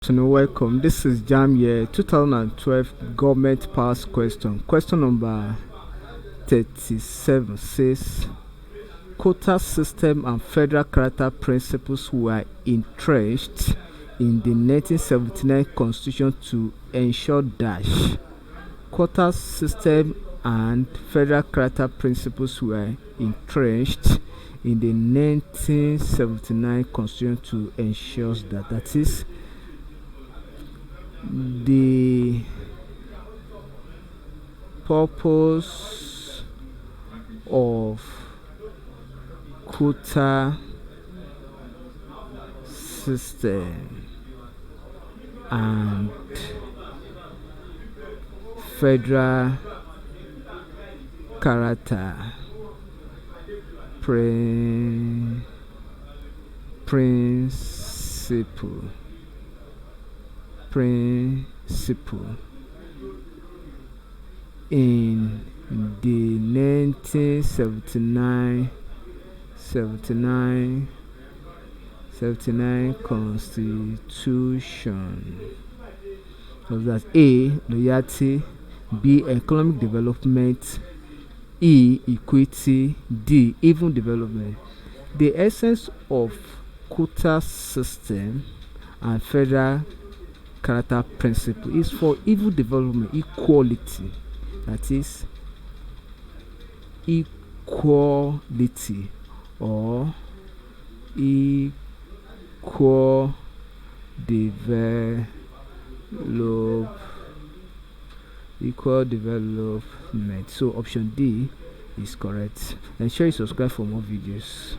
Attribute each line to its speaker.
Speaker 1: afternoon, welcome. This is Jamb here, 2012 government pass question. Question number 37 says quota system and federal character principles were entrenched in the 1979 constitution to ensure dash. Quota system and federal character principles were entrenched in the 1979 constitution to ensure that is the purpose of quota system and federal character principle in the 1979 constitution was that A. Loyalty, B. Economic development, E. Equity, D. Even development. The essence of quota system and federal character principle is for even development, equality. That is equality or equal development. So option D is correct. Ensure you subscribe for more videos.